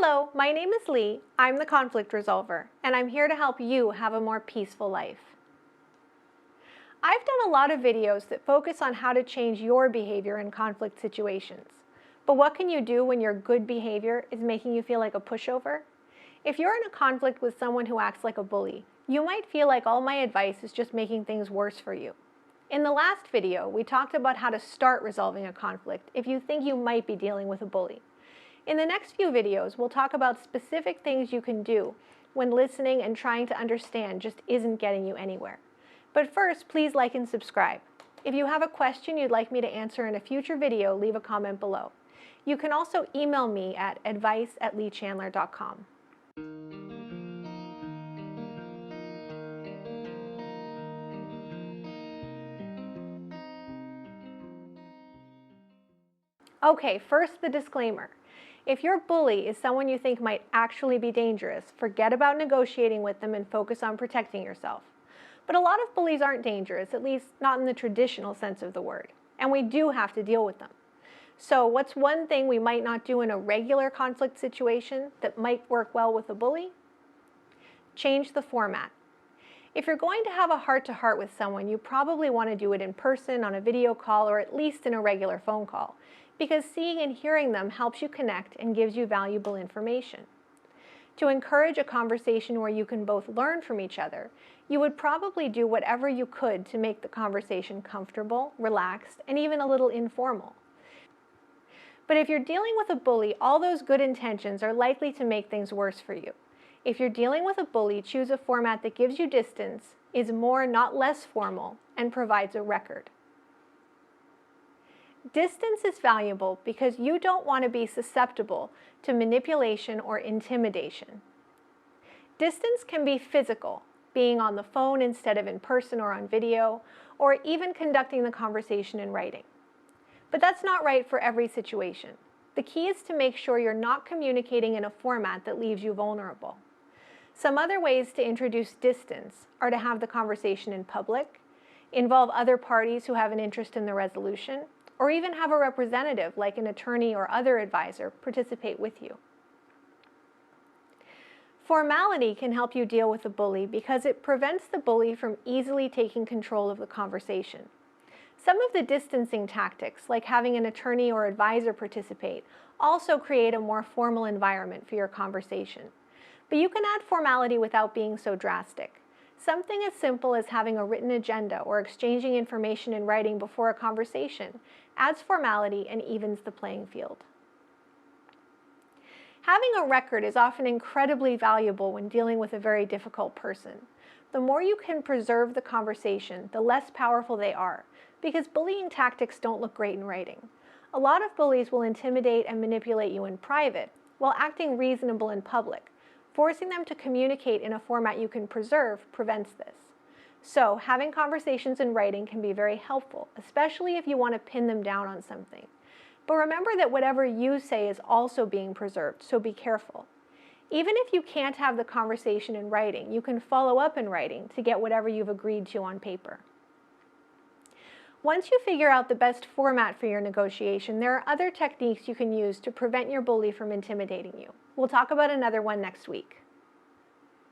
Hello, my name is Lee. I'm the conflict resolver, and I'm here to help you have a more peaceful life. I've done a lot of videos that focus on how to change your behavior in conflict situations. But what can you do when your good behavior is making you feel like a pushover? If you're in a conflict with someone who acts like a bully, you might feel like all my advice is just making things worse for you. In the last video, we talked about how to start resolving a conflict if you think you might be dealing with a bully. In the next few videos, we'll talk about specific things you can do when listening and trying to understand just isn't getting you anywhere. But first, please like and subscribe. If you have a question you'd like me to answer in a future video, leave a comment below. You can also email me at advice@leechandler.com. Okay, first the disclaimer. If your bully is someone you think might actually be dangerous, forget about negotiating with them and focus on protecting yourself. But a lot of bullies aren't dangerous, at least not in the traditional sense of the word, and we do have to deal with them. So what's one thing we might not do in a regular conflict situation that might work well with a bully? Change the format. If you're going to have a heart-to-heart with someone, you probably want to do it in person, on a video call, or at least in a regular phone call, because seeing and hearing them helps you connect and gives you valuable information. To encourage a conversation where you can both learn from each other, you would probably do whatever you could to make the conversation comfortable, relaxed, and even a little informal. But if you're dealing with a bully, all those good intentions are likely to make things worse for you. If you're dealing with a bully, choose a format that gives you distance, is more, not less formal, and provides a record. Distance is valuable because you don't want to be susceptible to manipulation or intimidation. Distance can be physical, being on the phone instead of in person or on video, or even conducting the conversation in writing. But that's not right for every situation. The key is to make sure you're not communicating in a format that leaves you vulnerable. Some other ways to introduce distance are to have the conversation in public, involve other parties who have an interest in the resolution, or even have a representative like an attorney or other advisor participate with you. Formality can help you deal with a bully because it prevents the bully from easily taking control of the conversation. Some of the distancing tactics, like having an attorney or advisor participate, also create a more formal environment for your conversation. But you can add formality without being so drastic. Something as simple as having a written agenda or exchanging information in writing before a conversation adds formality and evens the playing field. Having a record is often incredibly valuable when dealing with a very difficult person. The more you can preserve the conversation, the less powerful they are, because bullying tactics don't look great in writing. A lot of bullies will intimidate and manipulate you in private while acting reasonable in public. Forcing them to communicate in a format you can preserve prevents this. So, having conversations in writing can be very helpful, especially if you want to pin them down on something. But remember that whatever you say is also being preserved, so be careful. Even if you can't have the conversation in writing, you can follow up in writing to get whatever you've agreed to on paper. Once you figure out the best format for your negotiation, there are other techniques you can use to prevent your bully from intimidating you. We'll talk about another one next week.